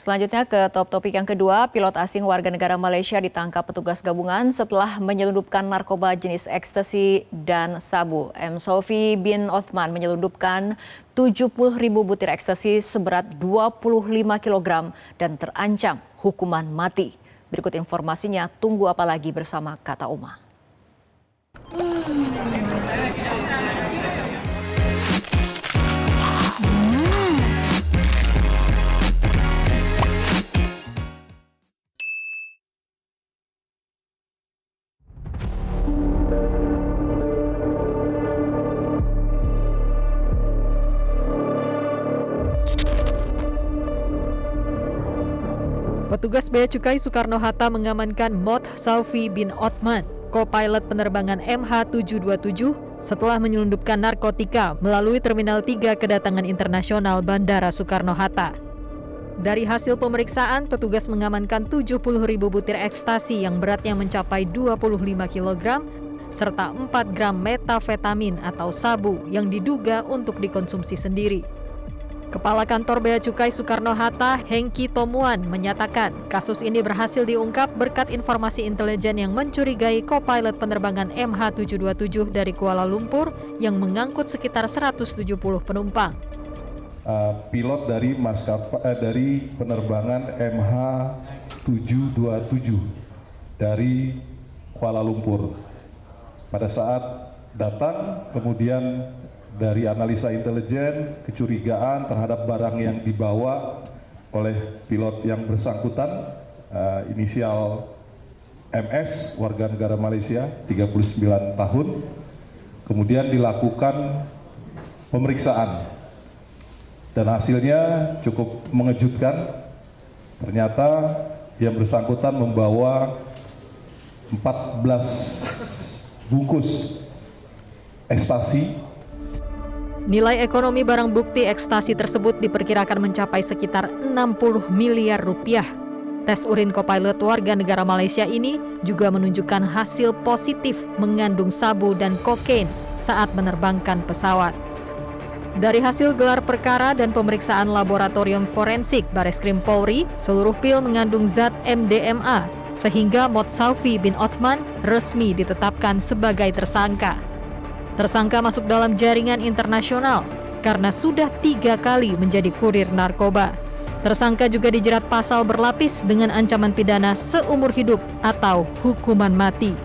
Selanjutnya ke top topik yang kedua, pilot asing warga negara Malaysia ditangkap petugas gabungan setelah menyelundupkan narkoba jenis ekstasi dan sabu. M. Sofi bin Othman menyelundupkan 70.000 butir ekstasi seberat 25 kg dan terancam hukuman mati. Berikut informasinya, tunggu apa lagi bersama Kata Uma. Petugas Bea Cukai Soekarno-Hatta mengamankan Mohd Saufi bin Othman, co-pilot penerbangan MH727, setelah menyelundupkan narkotika melalui Terminal 3 Kedatangan Internasional Bandara Soekarno-Hatta. Dari hasil pemeriksaan, petugas mengamankan 70.000 butir ekstasi yang beratnya mencapai 25 kg, serta 4 gram metafetamin atau sabu yang diduga untuk dikonsumsi sendiri. Kepala Kantor Bea Cukai Soekarno-Hatta, Hengki Tomuan, menyatakan kasus ini berhasil diungkap berkat informasi intelijen yang mencurigai co-pilot penerbangan MH727 dari Kuala Lumpur yang mengangkut sekitar 170 penumpang. Pilot dari penerbangan MH727 dari Kuala Lumpur. Pada saat datang, kemudian dari analisa intelijen, kecurigaan terhadap barang yang dibawa oleh pilot yang bersangkutan, inisial MS, warga negara Malaysia, 39 tahun, kemudian dilakukan pemeriksaan. Dan hasilnya cukup mengejutkan, ternyata yang bersangkutan membawa 14 bungkus ekstasi. Nilai ekonomi barang bukti ekstasi tersebut diperkirakan mencapai sekitar 60 miliar rupiah. Tes urin co-pilot warga negara Malaysia ini juga menunjukkan hasil positif mengandung sabu dan kokain saat menerbangkan pesawat. Dari hasil gelar perkara dan pemeriksaan laboratorium forensik Bareskrim Polri, seluruh pil mengandung zat MDMA, sehingga Mohd Saufi bin Othman resmi ditetapkan sebagai tersangka. Tersangka masuk dalam jaringan internasional karena sudah 3 kali menjadi kurir narkoba. Tersangka juga dijerat pasal berlapis dengan ancaman pidana seumur hidup atau hukuman mati.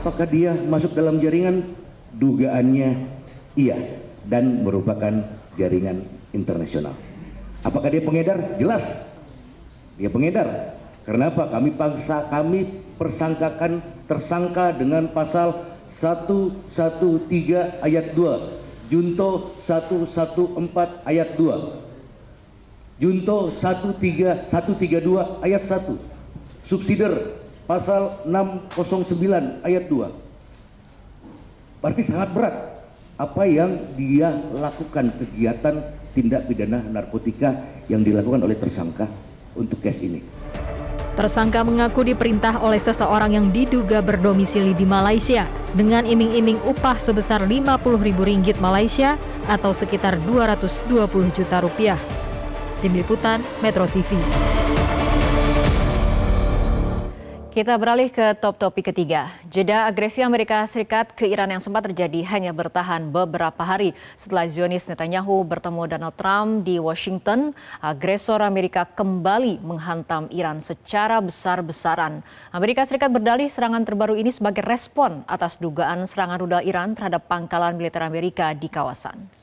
Apakah dia masuk dalam jaringan? Dugaannya iya, dan merupakan jaringan internasional. Apakah dia pengedar? Jelas, dia pengedar. Karena apa? Kami persangkakan tersangka dengan pasal 113 ayat 2, Junto 114 ayat 2, Junto 132 ayat 1, subsider pasal 609 ayat 2. Berarti sangat berat apa yang dia lakukan, kegiatan tindak pidana narkotika yang dilakukan oleh tersangka untuk kes ini. Tersangka mengaku diperintah oleh seseorang yang diduga berdomisili di Malaysia dengan iming-iming upah sebesar Rp50.000 Malaysia atau sekitar 220 juta rupiah. Tim Liputan Metro TV. Kita beralih ke top topik ketiga. Jeda agresi Amerika Serikat ke Iran yang sempat terjadi hanya bertahan beberapa hari setelah Zionis Netanyahu bertemu Donald Trump di Washington. Agresor Amerika kembali menghantam Iran secara besar-besaran. Amerika Serikat berdalih serangan terbaru ini sebagai respon atas dugaan serangan rudal Iran terhadap pangkalan militer Amerika di kawasan.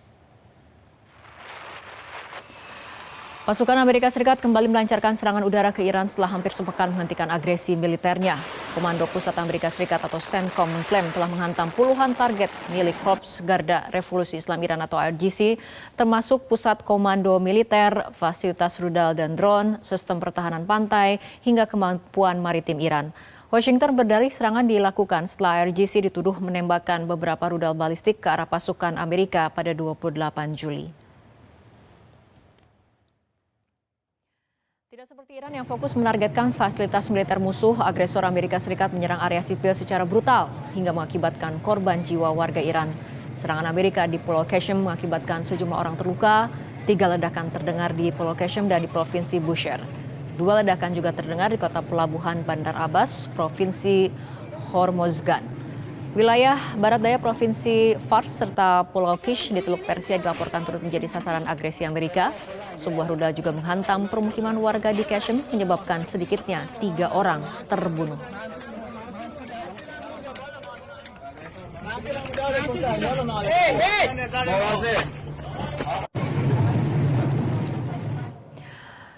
Pasukan Amerika Serikat kembali melancarkan serangan udara ke Iran setelah hampir sepekan menghentikan agresi militernya. Komando Pusat Amerika Serikat atau CENTCOM mengklaim telah menghantam puluhan target milik Korps Garda Revolusi Islam Iran atau IRGC, termasuk pusat komando militer, fasilitas rudal dan drone, sistem pertahanan pantai, hingga kemampuan maritim Iran. Washington berdalih serangan dilakukan setelah IRGC dituduh menembakkan beberapa rudal balistik ke arah pasukan Amerika pada 28 Juli. Tidak seperti Iran yang fokus menargetkan fasilitas militer musuh, agresor Amerika Serikat menyerang area sipil secara brutal hingga mengakibatkan korban jiwa warga Iran. Serangan Amerika di Pulau Qasem mengakibatkan sejumlah orang terluka 3 ledakan terdengar di Pulau Qeshm dan di Provinsi Bushehr. 2 ledakan juga terdengar di kota pelabuhan Bandar Abbas, Provinsi Hormozgan. Wilayah barat daya Provinsi Fars serta Pulau Kish di Teluk Persia dilaporkan turut menjadi sasaran agresi Amerika. Sebuah rudal juga menghantam permukiman warga di Qeshm, menyebabkan sedikitnya 3 orang terbunuh.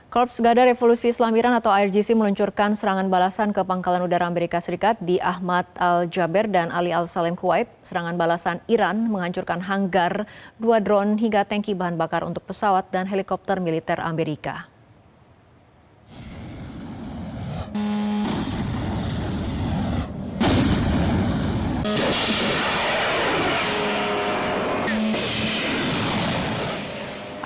Korps Garda Revolusi Islam Iran atau IRGC meluncurkan serangan balasan ke pangkalan udara Amerika Serikat di Ahmad Al-Jaber dan Ali Al-Salem, Kuwait. Serangan balasan Iran menghancurkan hanggar 2 drone hingga tangki bahan bakar untuk pesawat dan helikopter militer Amerika.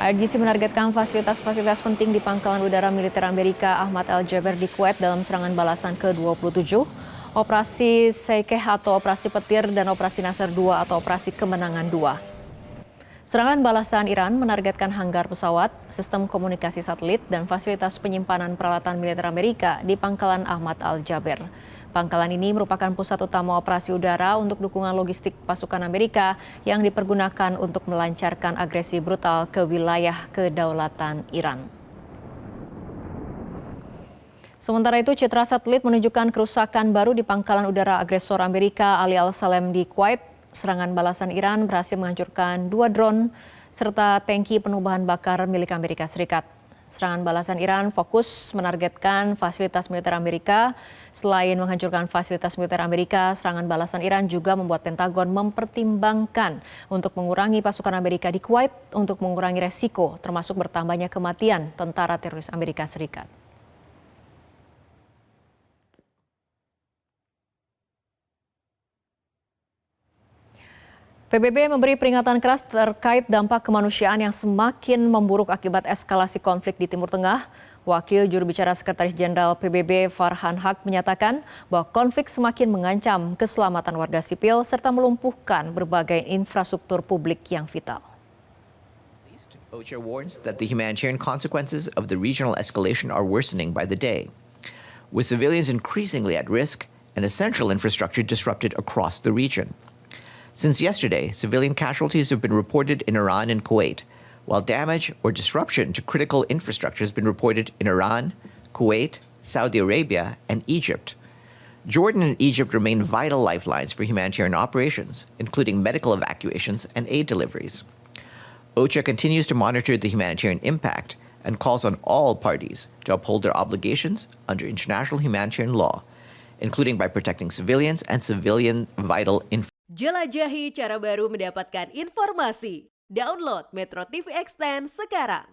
IRGC menargetkan fasilitas-fasilitas penting di pangkalan udara militer Amerika Ahmad Al-Jaber di Kuwait dalam serangan balasan ke-27, Operasi Seikeh atau Operasi Petir dan Operasi Nasr 2 atau Operasi Kemenangan 2. Serangan balasan Iran menargetkan hanggar pesawat, sistem komunikasi satelit, dan fasilitas penyimpanan peralatan militer Amerika di pangkalan Ahmad Al-Jaber. Pangkalan ini merupakan pusat utama operasi udara untuk dukungan logistik pasukan Amerika yang dipergunakan untuk melancarkan agresi brutal ke wilayah kedaulatan Iran. Sementara itu, citra satelit menunjukkan kerusakan baru di pangkalan udara agresor Amerika Ali Al-Salem di Kuwait. Serangan balasan Iran berhasil menghancurkan 2 drone serta tangki penuh bahan bakar milik Amerika Serikat. Serangan balasan Iran fokus menargetkan fasilitas militer Amerika. Selain menghancurkan fasilitas militer Amerika, serangan balasan Iran juga membuat Pentagon mempertimbangkan untuk mengurangi pasukan Amerika di Kuwait untuk mengurangi resiko termasuk bertambahnya kematian tentara teroris Amerika Serikat. PBB memberi peringatan keras terkait dampak kemanusiaan yang semakin memburuk akibat eskalasi konflik di Timur Tengah. Wakil juru bicara Sekretaris Jenderal PBB Farhan Haq menyatakan bahwa konflik semakin mengancam keselamatan warga sipil serta melumpuhkan berbagai infrastruktur publik yang vital. OCHA warns that the humanitarian consequences of the regional escalation are worsening by the day, with civilians increasingly at risk and essential infrastructure disrupted across the region. Since yesterday, civilian casualties have been reported in Iran and Kuwait, while damage or disruption to critical infrastructure has been reported in Iran, Kuwait, Saudi Arabia, and Egypt. Jordan and Egypt remain vital lifelines for humanitarian operations, including medical evacuations and aid deliveries. OCHA continues to monitor the humanitarian impact and calls on all parties to uphold their obligations under international humanitarian law, including by protecting civilians and civilian vital infrastructure. Jelajahi cara baru mendapatkan informasi. Download Metro TV Extend sekarang.